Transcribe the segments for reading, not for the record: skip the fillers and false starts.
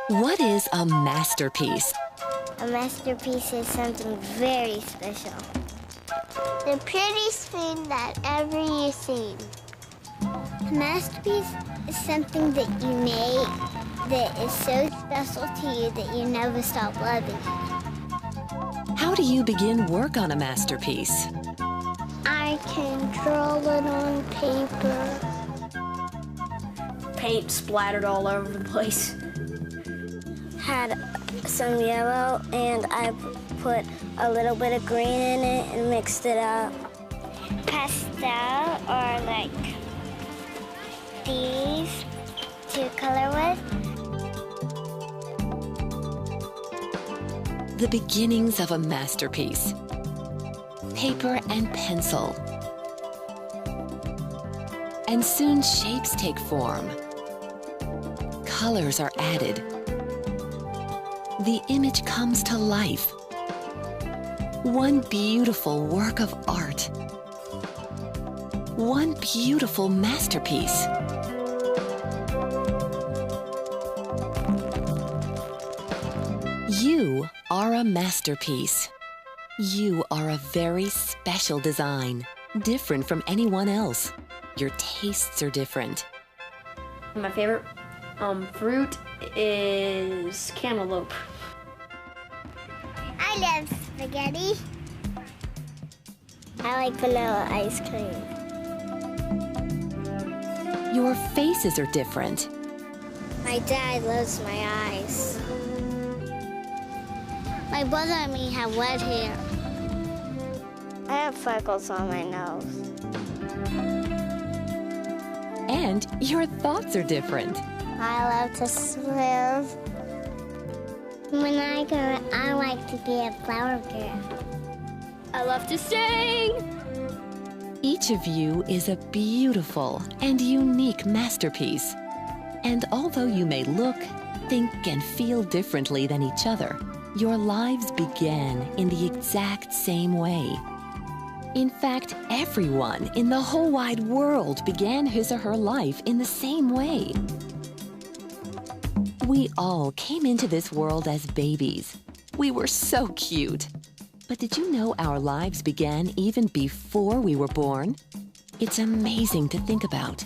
What is a masterpiece? A masterpiece is something very special. The prettiest thing that ever you've seen. A masterpiece is something that you make that is so special to you that you never stop loving it. How do you begin work on a masterpiece? I can draw it on paper. Paint splattered all over the place. Had some yellow and I put a little bit of green in it and mixed it up. Pastel or like these to color with. The beginnings of a masterpiece. Paper and pencil. And soon shapes take form. Colors are added. The image comes to life. One beautiful work of art. One beautiful masterpiece. You are a masterpiece. You are a very special design, different from anyone else. Your tastes are different. My favorite fruit is cantaloupe. I love spaghetti. I like vanilla ice cream. Your faces are different. My dad loves my eyes. My brother and me have red hair. I have freckles on my nose. And your thoughts are different. I love to swim. When I grow up, I like to be a flower girl. I love to sing. Each of you is a beautiful and unique masterpiece. And although you may look, think, and feel differently than each other, your lives began in the exact same way. In fact, everyone in the whole wide world began his or her life in the same way. We all came into this world as babies. We were so cute. But did you know our lives began even before we were born? It's amazing to think about.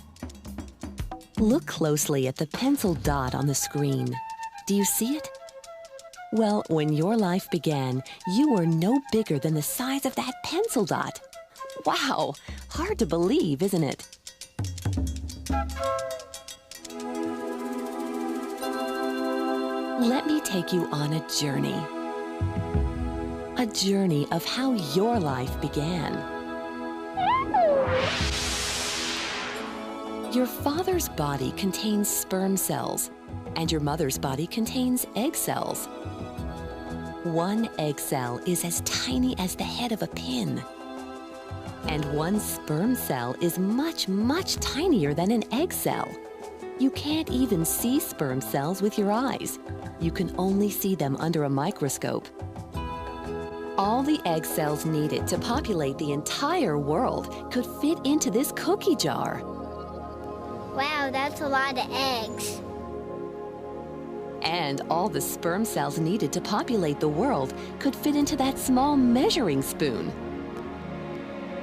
Look closely at the pencil dot on the screen. Do you see it? Well, when your life began, you were no bigger than the size of that pencil dot. Wow! Hard to believe, isn't it? Let me take you on a journey. A journey of how your life began. Your father's body contains sperm cells, and your mother's body contains egg cells. One egg cell is as tiny as the head of a pin. And one sperm cell is much, much tinier than an egg cell. You can't even see sperm cells with your eyes. You can only see them under a microscope. All the egg cells needed to populate the entire world could fit into this cookie jar. Wow, that's a lot of eggs. And all the sperm cells needed to populate the world could fit into that small measuring spoon.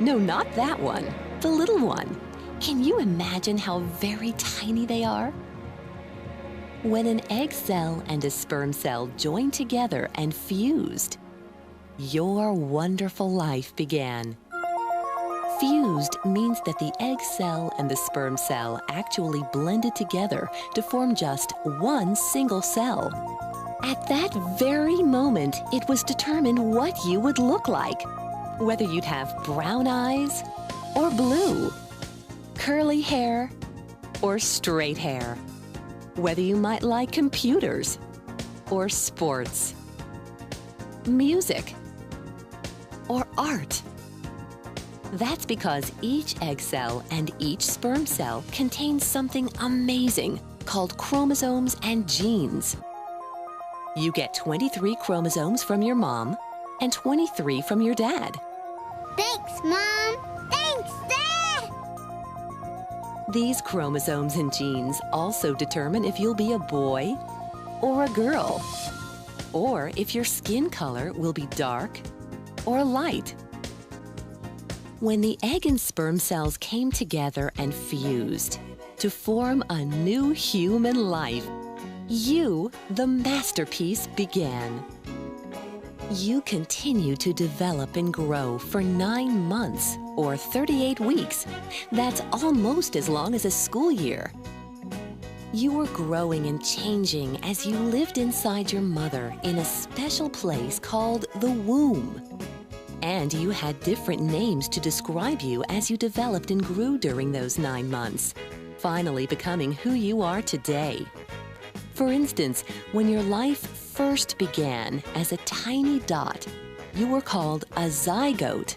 No, not that one, the little one. Can you imagine how very tiny they are? When an egg cell and a sperm cell joined together and fused, your wonderful life began. Fused means that the egg cell and the sperm cell actually blended together to form just one single cell. At that very moment, it was determined what you would look like, whether you'd have brown eyes or blue, curly hair or straight hair, whether you might like computers or sports, music or art. That's because each egg cell and each sperm cell contains something amazing called chromosomes and genes. You get 23 chromosomes from your mom and 23 from your dad. Thanks, Mom. Thanks, Dad. These chromosomes and genes also determine if you'll be a boy or a girl, or if your skin color will be dark or light. When the egg and sperm cells came together and fused to form a new human life, you, the masterpiece, began. You continue to develop and grow for 9 months or 38 weeks. That's almost as long as a school year. You were growing and changing as you lived inside your mother in a special place called the womb. And you had different names to describe you as you developed and grew during those 9 months, finally becoming who you are today. For instance, when your life first began as a tiny dot, you were called a zygote.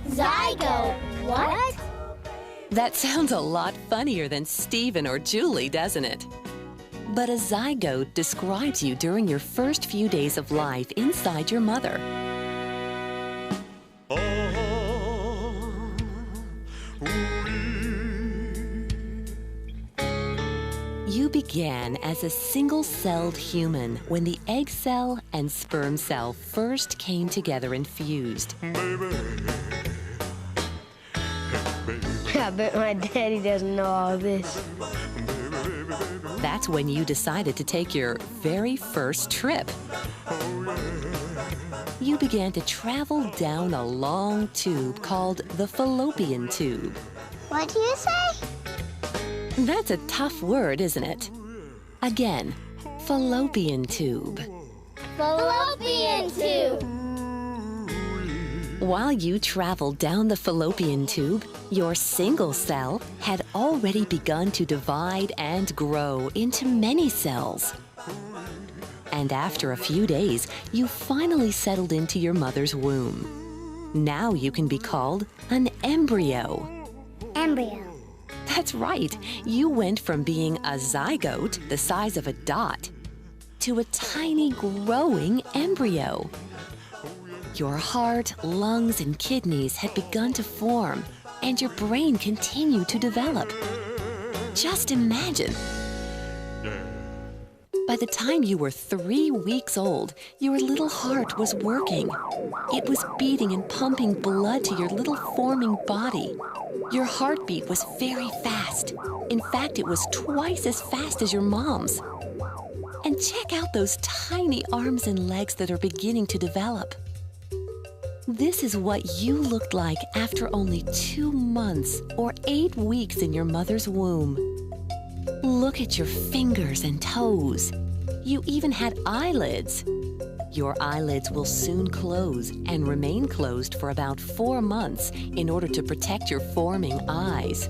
Zygote? What? That sounds a lot funnier than Stephen or Julie, doesn't it? But a zygote describes you during your first few days of life inside your mother. You began as a single-celled human when the egg cell and sperm cell first came together and fused. I bet my daddy doesn't know all this. That's when you decided to take your very first trip. You began to travel down a long tube called the fallopian tube. What do you say? That's a tough word, isn't it? Again, fallopian tube. Fallopian tube. While you traveled down the fallopian tube, your single cell had already begun to divide and grow into many cells. And after a few days, you finally settled into your mother's womb. Now you can be called an embryo. Embryo. That's right. You went from being a zygote, the size of a dot, to a tiny growing embryo. Your heart, lungs, and kidneys had begun to form, and your brain continued to develop. Just imagine. By the time you were 3 weeks old, your little heart was working. It was beating and pumping blood to your little forming body. Your heartbeat was very fast. In fact, it was twice as fast as your mom's. And check out those tiny arms and legs that are beginning to develop. This is what you looked like after only 2 months or 8 weeks in your mother's womb. Look at your fingers and toes. You even had eyelids. Your eyelids will soon close and remain closed for about 4 months in order to protect your forming eyes.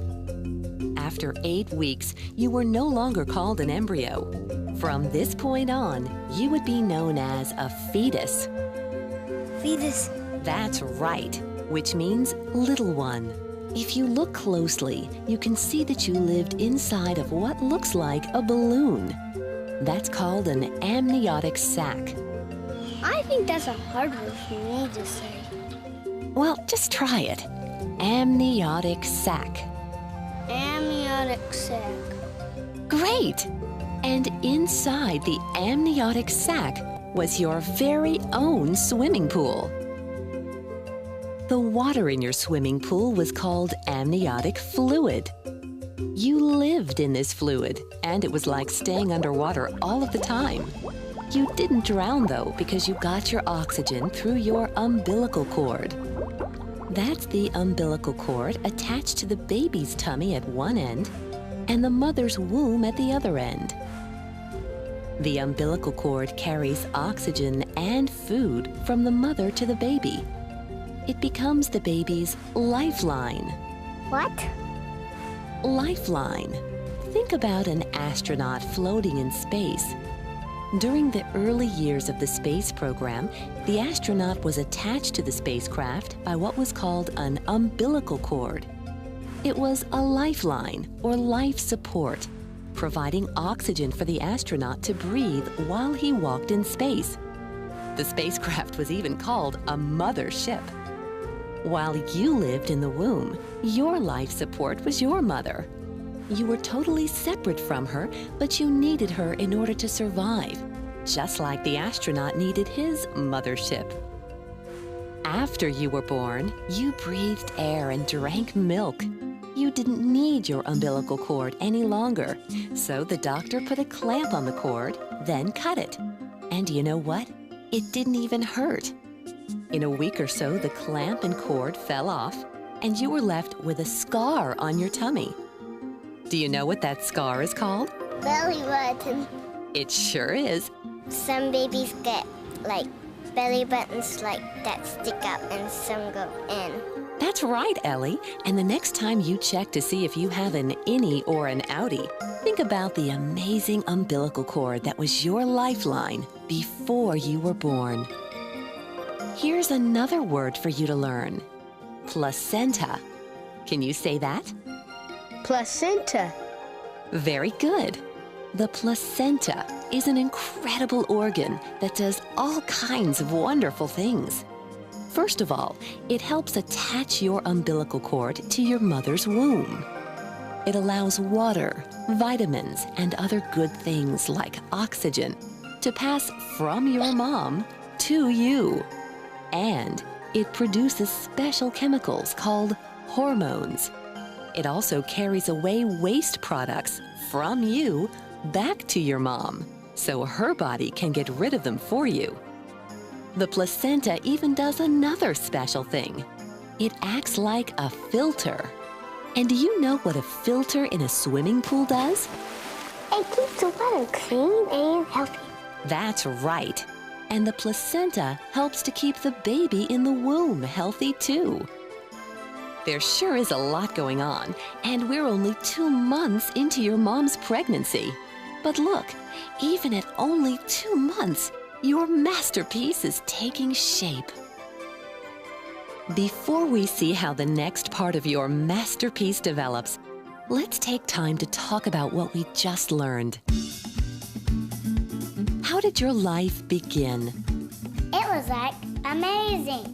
After 8 weeks, you were no longer called an embryo. From this point on, you would be known as a fetus. Fetus. That's right, which means little one. If you look closely, you can see that you lived inside of what looks like a balloon. That's called an amniotic sac. I think that's a hard word for me to say. Well, just try it. Amniotic sac. Amniotic sac. Great! And inside the amniotic sac was your very own swimming pool. The water in your swimming pool was called amniotic fluid. You lived in this fluid, and it was like staying underwater all of the time. You didn't drown, though, because you got your oxygen through your umbilical cord. That's the umbilical cord attached to the baby's tummy at one end and the mother's womb at the other end. The umbilical cord carries oxygen and food from the mother to the baby. It becomes the baby's lifeline. What? Lifeline. Think about an astronaut floating in space. During the early years of the space program, the astronaut was attached to the spacecraft by what was called an umbilical cord. It was a lifeline or life support, providing oxygen for the astronaut to breathe while he walked in space. The spacecraft was even called a mothership. While you lived in the womb, your life support was your mother. You were totally separate from her, but you needed her in order to survive, just like the astronaut needed his mothership. After you were born, you breathed air and drank milk. You didn't need your umbilical cord any longer, so the doctor put a clamp on the cord, then cut it. And you know what? It didn't even hurt. In a week or so, the clamp and cord fell off, and you were left with a scar on your tummy. Do you know what that scar is called? Belly button. It sure is. Some babies get like belly buttons like that stick up and some go in. That's right, Ellie. And the next time you check to see if you have an innie or an outie, think about the amazing umbilical cord that was your lifeline before you were born. Here's another word for you to learn. Placenta. Can you say that? Placenta. Very good. The placenta is an incredible organ that does all kinds of wonderful things. First of all, it helps attach your umbilical cord to your mother's womb. It allows water, vitamins, and other good things like oxygen to pass from your mom to you. And it produces special chemicals called hormones. It also carries away waste products from you back to your mom, so her body can get rid of them for you. The placenta even does another special thing. It acts like a filter. And do you know what a filter in a swimming pool does? It keeps the water clean and healthy. That's right. And the placenta helps to keep the baby in the womb healthy too. There sure is a lot going on, and we're only 2 months into your mom's pregnancy. But look, even at only 2 months, your masterpiece is taking shape. Before we see how the next part of your masterpiece develops, let's take time to talk about what we just learned. How did your life begin? It was like amazing.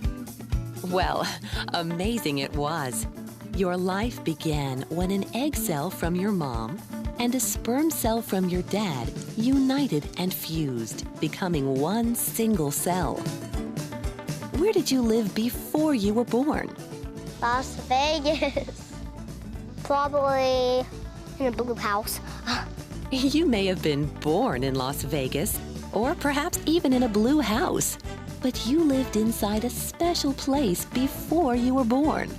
Well, amazing it was. Your life began when an egg cell from your mom and a sperm cell from your dad united and fused, becoming one single cell. Where did you live before you were born? Las Vegas. Probably in a blue house. You may have been born in Las Vegas, or perhaps even in a blue house, but you lived inside a special place before you were born.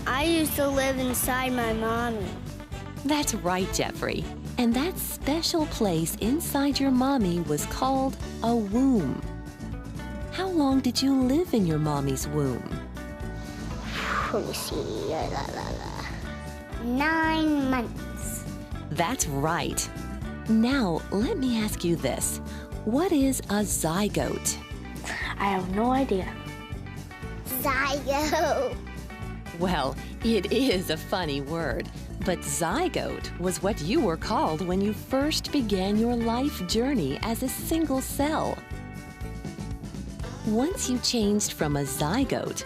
I used to live inside my mommy. That's right, Jeffrey. And that special place inside your mommy was called a womb. How long did you live in your mommy's womb? Let me see. 9 months. That's right. Now, let me ask you this. What is a zygote? I have no idea. Zygote. Well, it is a funny word, but zygote was what you were called when you first began your life journey as a single cell. Once you changed from a zygote,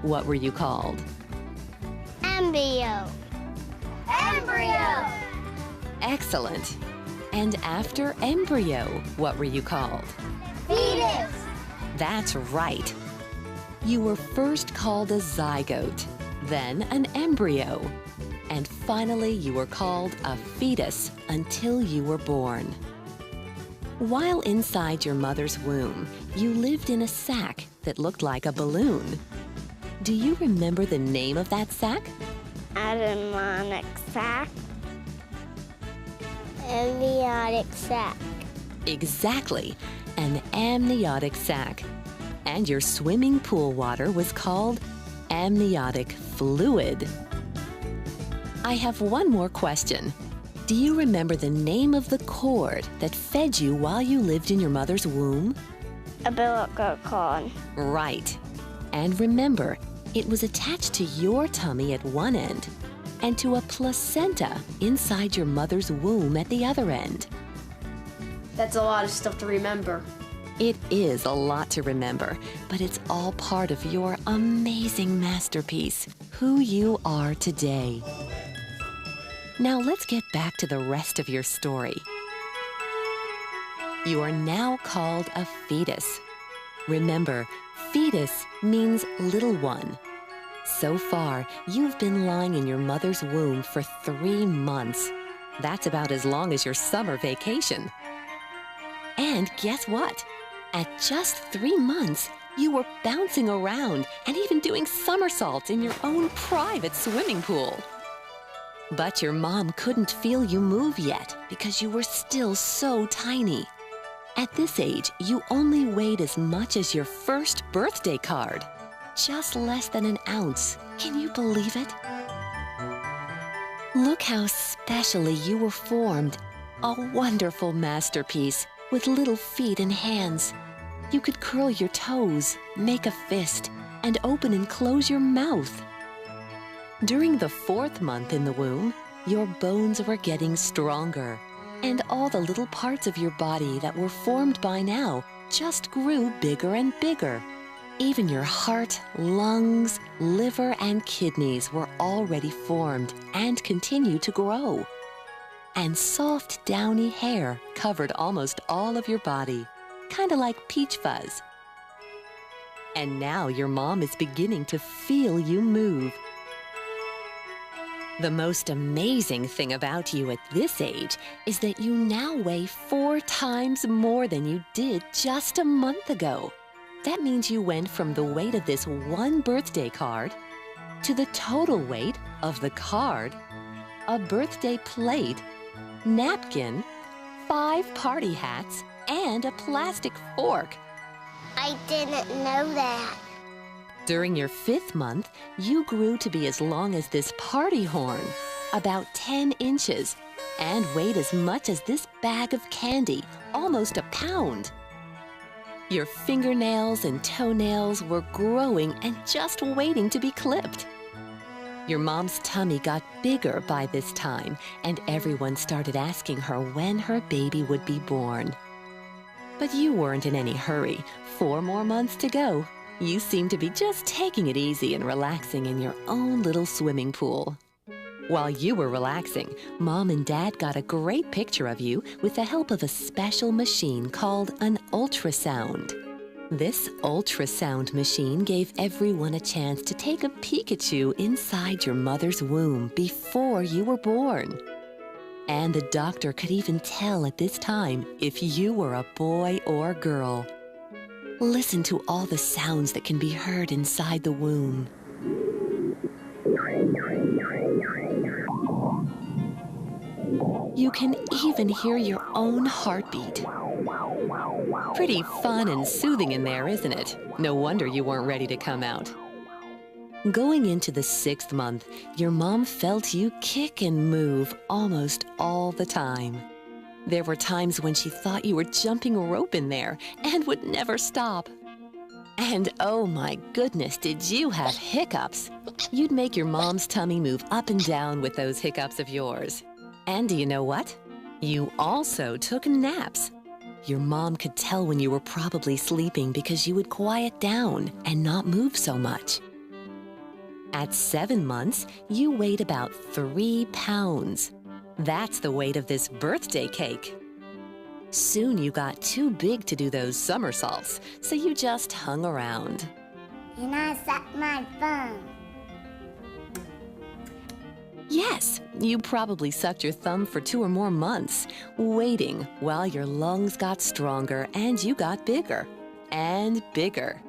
what were you called? Embryo. Embryo. Excellent. And after embryo, what were you called? Fetus. That's right. You were first called a zygote, then an embryo, and finally you were called a fetus until you were born. While inside your mother's womb, you lived in a sac that looked like a balloon. Do you remember the name of that sac? Amniotic sac. Amniotic sac. Exactly, an amniotic sac. And your swimming pool water was called amniotic fluid. I have one more question. Do you remember the name of the cord that fed you while you lived in your mother's womb? Umbilical cord. Right. And remember, it was attached to your tummy at one end and to a placenta inside your mother's womb at the other end. That's a lot of stuff to remember. It is a lot to remember, but it's all part of your amazing masterpiece, who you are today. Now let's get back to the rest of your story. You are now called a fetus. Remember, fetus means little one. So far, you've been lying in your mother's womb for 3 months. That's about as long as your summer vacation. And guess what? At just 3 months, you were bouncing around and even doing somersaults in your own private swimming pool. But your mom couldn't feel you move yet because you were still so tiny. At this age, you only weighed as much as your first birthday card. Just less than an ounce. Can you believe it? Look how specially you were formed. A wonderful masterpiece with little feet and hands. You could curl your toes, make a fist, and open and close your mouth. During the 4th month in the womb, your bones were getting stronger, and all the little parts of your body that were formed by now just grew bigger and bigger. Even your heart, lungs, liver, and kidneys were already formed and continue to grow. And soft, downy hair covered almost all of your body, kind of like peach fuzz. And now your mom is beginning to feel you move. The most amazing thing about you at this age is that you now weigh 4 times more than you did just a month ago. That means you went from the weight of this one birthday card to the total weight of the card, a birthday plate, napkin, 5 party hats, and a plastic fork. I didn't know that. During your 5th month, you grew to be as long as this party horn, about 10 inches, and weighed as much as this bag of candy, almost a pound. Your fingernails and toenails were growing and just waiting to be clipped. Your mom's tummy got bigger by this time, and everyone started asking her when her baby would be born. But you weren't in any hurry. 4 more months to go. You seemed to be just taking it easy and relaxing in your own little swimming pool. While you were relaxing, Mom and Dad got a great picture of you with the help of a special machine called an ultrasound. This ultrasound machine gave everyone a chance to take a peek at you inside your mother's womb before you were born. And the doctor could even tell at this time if you were a boy or girl. Listen to all the sounds that can be heard inside the womb. You can even hear your own heartbeat. Pretty fun and soothing in there, isn't it? No wonder you weren't ready to come out. Going into the 6th month, your mom felt you kick and move almost all the time. There were times when she thought you were jumping a rope in there and would never stop. And oh my goodness, did you have hiccups? You'd make your mom's tummy move up and down with those hiccups of yours. And do you know what? You also took naps. Your mom could tell when you were probably sleeping because you would quiet down and not move so much. At 7 months, you weighed about 3 pounds. That's the weight of this birthday cake. Soon you got too big to do those somersaults, so you just hung around. And I sucked my thumb. Yes, you probably sucked your thumb for 2 or more months, waiting while your lungs got stronger and you got bigger and bigger.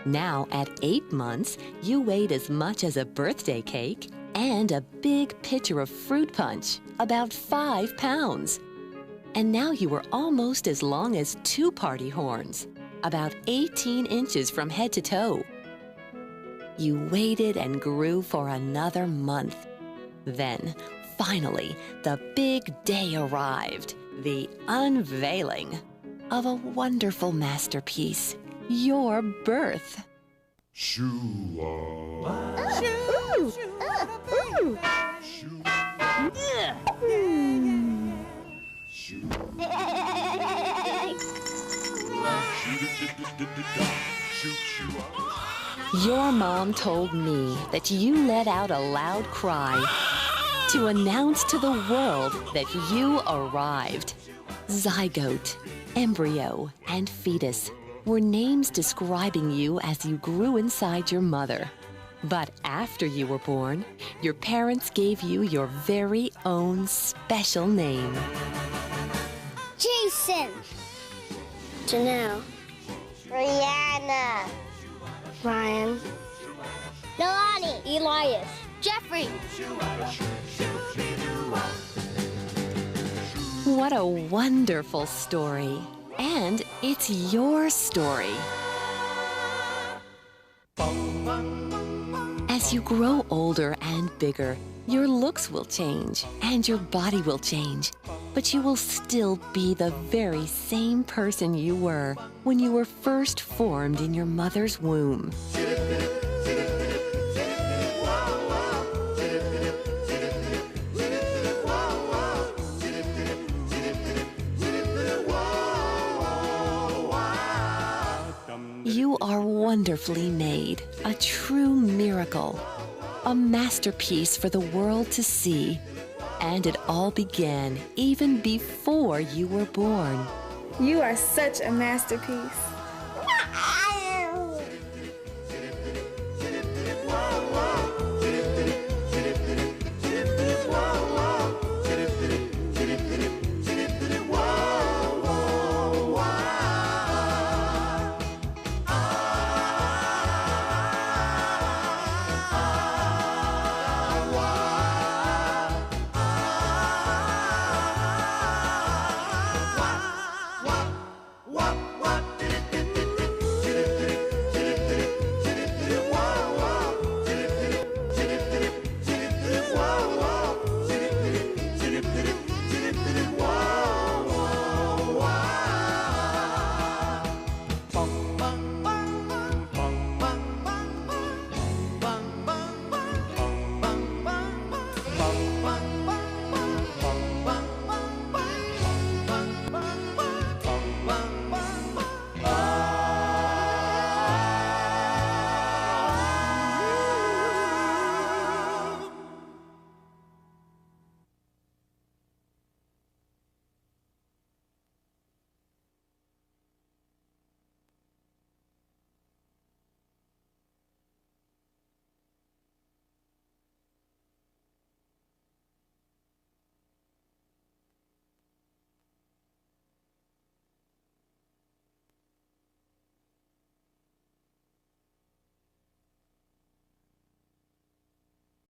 Now, at 8 months, you weighed as much as a birthday cake and a big pitcher of fruit punch, about 5 pounds. And now you were almost as long as 2 party horns, about 18 inches from head to toe. You waited and grew for another month. Then, finally, the big day arrived, the unveiling of a wonderful masterpiece, your birth. Your mom told me that you let out a loud cry to announce to the world that you arrived. Zygote, embryo, and fetus were names describing you as you grew inside your mother. But after you were born, your parents gave you your very own special name. Jason. Janelle. Brianna. Ryan. Nalani. Elias. Jeffrey. What a wonderful story. And it's your story. As you grow older and bigger, your looks will change and your body will change. But you will still be the very same person you were when you were first formed in your mother's womb. You are wonderfully made, a true miracle, a masterpiece for the world to see. And it all began even before you were born. You are such a masterpiece.